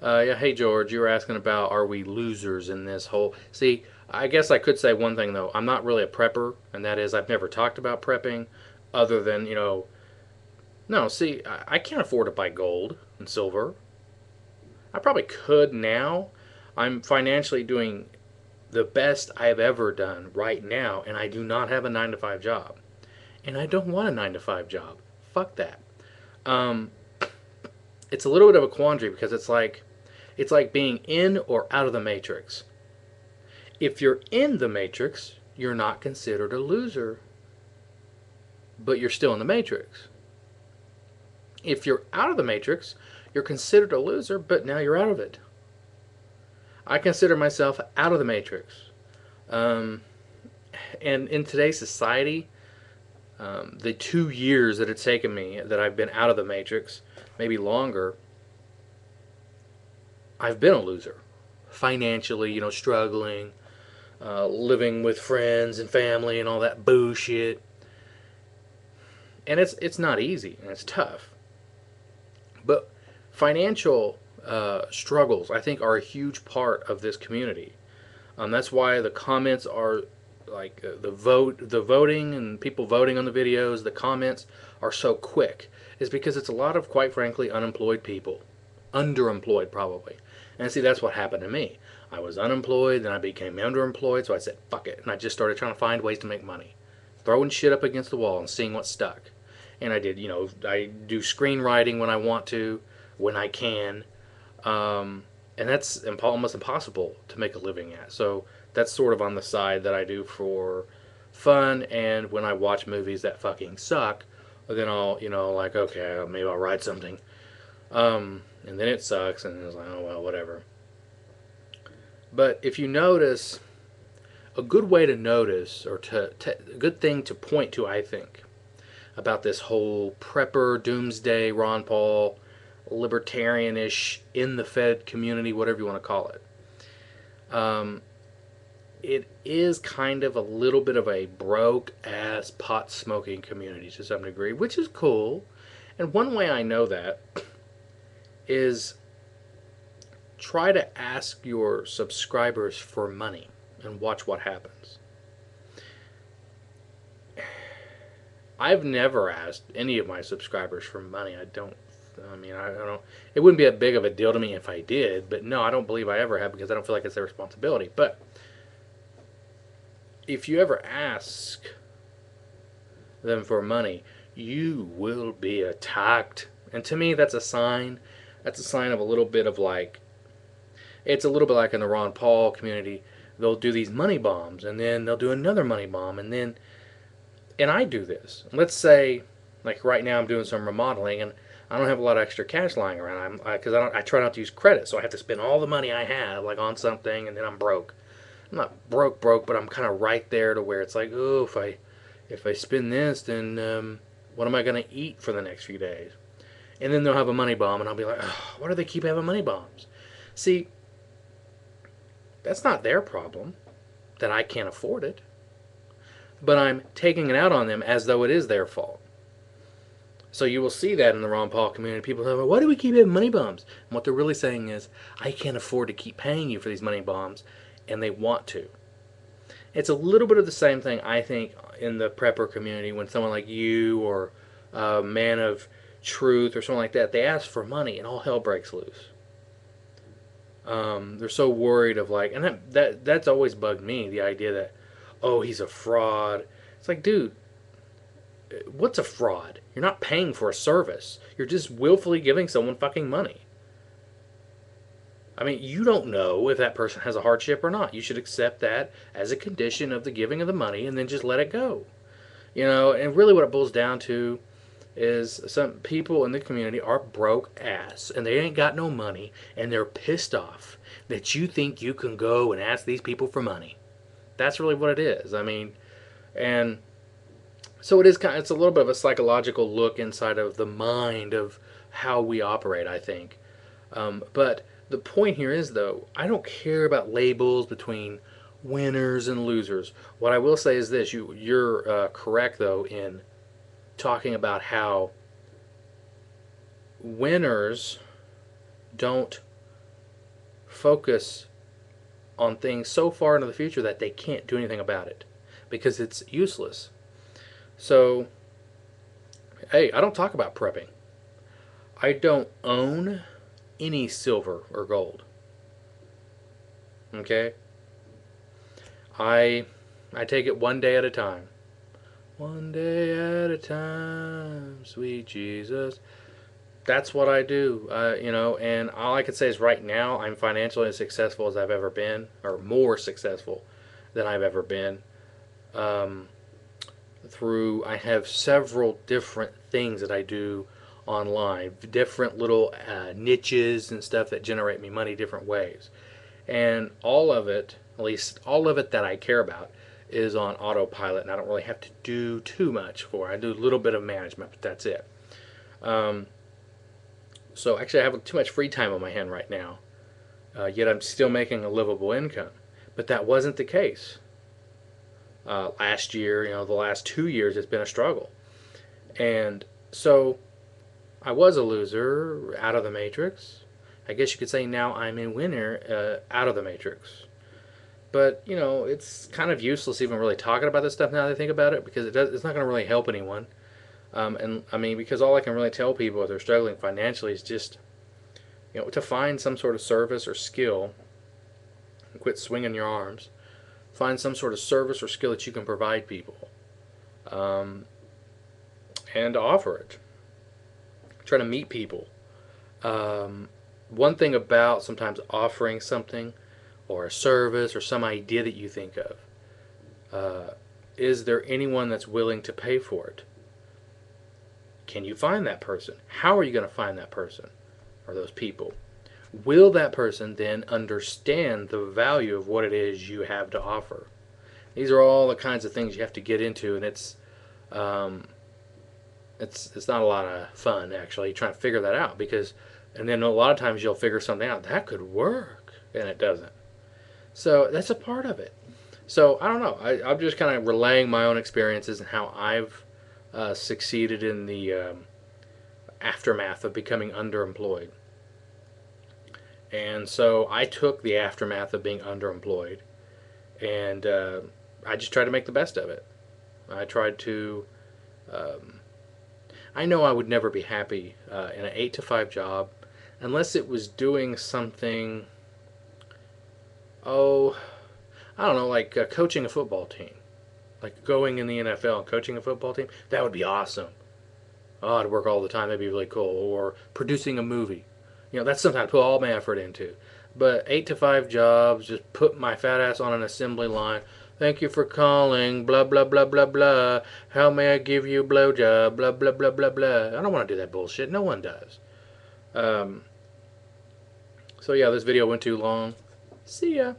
Yeah, hey George, you were asking about are we losers in this whole. See, I guess I could say one thing though. I'm not really a prepper, and that is I've never talked about prepping other than, no, see, I can't afford to buy gold and silver. I probably could now. I'm financially doing the best I've ever done right now, and I do not have a 9 to 5 job. And I don't want a 9 to 5 job. Fuck that. Um, it's a little bit of a quandary because it's like being in or out of the matrix. If you're in the matrix, you're not considered a loser, but you're still in the matrix. If you're out of the matrix, you're considered a loser, but now you're out of it. I consider myself out of the matrix. Um, and in today's society, the 2 years that it's taken me that I've been out of the matrix, maybe longer, I've been a loser. Financially, struggling, living with friends and family and all that bullshit. And it's not easy and it's tough. But financial struggles, I think, are a huge part of this community. That's why the comments are like the voting and people voting on the videos. The comments are so quick. Is because it's a lot of, quite frankly, unemployed people, underemployed probably. And see, that's what happened to me. I was unemployed, then I became underemployed, so I said, fuck it. And I just started trying to find ways to make money. Throwing shit up against the wall and seeing what stuck. And I did, I do screenwriting when I want to, when I can. And that's almost impossible to make a living at. So that's sort of on the side that I do for fun. And when I watch movies that fucking suck, then I'll, like, okay, maybe I'll write something. And then it sucks, and it's like, oh, well, whatever. But if you notice, a good way to notice, or a good thing to point to, I think, about this whole prepper, doomsday, Ron Paul, libertarianish, in the Fed community, whatever you want to call it. It is kind of a little bit of a broke ass pot smoking community to some degree, which is cool. And one way I know that is try to ask your subscribers for money and watch what happens. I've never asked any of my subscribers for money. I don't. It wouldn't be that big of a deal to me if I did, but no, I don't believe I ever have because I don't feel like it's their responsibility. But if you ever ask them for money, you will be attacked. And to me, that's a sign. That's a sign of a little bit of like, it's a little bit like in the Ron Paul community. They'll do these money bombs, and then they'll do another money bomb, and I do this. Let's say, like right now, I'm doing some remodeling, and I don't have a lot of extra cash lying around. Because I try not to use credit, so I have to spend all the money I have like on something, and then I'm broke. I'm not broke, but I'm kind of right there to where it's like, oh, if I spend this, then what am I gonna eat for the next few days? And then they'll have a money bomb, and I'll be like, oh, why do they keep having money bombs? See, that's not their problem that I can't afford it, but I'm taking it out on them as though it is their fault. So you will see that in the Ron Paul community. People say, why do we keep having money bombs? And what they're really saying is, I can't afford to keep paying you for these money bombs, and they want to. It's a little bit of the same thing, I think, in the prepper community when someone like you or a man of truth or something like that, they ask for money and all hell breaks loose. They're so worried of like, and that's always bugged me, the idea that, oh, he's a fraud. It's like, dude, what's a fraud? You're not paying for a service. You're just willfully giving someone fucking money. I mean, you don't know if that person has a hardship or not. You should accept that as a condition of the giving of the money and then just let it go. And really what it boils down to is some people in the community are broke ass and they ain't got no money and they're pissed off that you think you can go and ask these people for money. That's really what it is. I mean, and so it's a little bit of a psychological look inside of the mind of how we operate, I think. But the point here is, though, I don't care about labels between winners and losers. What I will say is this: you're correct, though, in talking about how winners don't focus on things so far into the future that they can't do anything about it because it's useless. So, hey, I don't talk about prepping. I don't own any silver or gold. Okay? I take it one day at a time. One day at a time, sweet Jesus. That's what I do, and all I can say is right now I'm financially as successful as I've ever been, or more successful than I've ever been. Um, I have several different things that I do online, different little niches and stuff that generate me money different ways. And all of it, at least all of it that I care about, is on autopilot, and I don't really have to do too much for it. I do a little bit of management, but that's it. Um, so actually, I have too much free time on my hand right now, yet I'm still making a livable income. But that wasn't the case last year. The last 2 years, it's been a struggle, and so I was a loser out of the matrix. I guess you could say now I'm a winner out of the matrix. But, it's kind of useless even really talking about this stuff now that I think about it because it's not going to really help anyone. And I mean, because all I can really tell people if they're struggling financially is just, to find some sort of service or skill, quit swinging your arms, find some sort of service or skill that you can provide people, and offer it. Try to meet people. One thing about sometimes offering something or a service or some idea that you think of, is there anyone that's willing to pay for it? Can you find that person? How are you going to find that person or those people? Will that person then understand the value of what it is you have to offer? These are all the kinds of things you have to get into, and it's not a lot of fun actually trying to figure that out and then a lot of times you'll figure something out that could work and it doesn't. So that's a part of it. So I don't know. I'm just kind of relaying my own experiences and how I've succeeded in the aftermath of becoming underemployed. And so I took the aftermath of being underemployed, and I just tried to make the best of it. I tried to. I know I would never be happy in an 8 to 5 job unless it was doing something. Oh, I don't know, like coaching a football team, like going in the NFL and coaching a football team. That would be awesome. Oh, I'd work all the time. That'd be really cool. Or producing a movie. That's something I'd put all my effort into. But 8 to 5 jobs, just put my fat ass on an assembly line. Thank you for calling. Blah blah blah blah blah. How may I give you a blowjob? Blah blah blah blah blah. I don't want to do that bullshit. No one does. So yeah, this video went too long. See ya.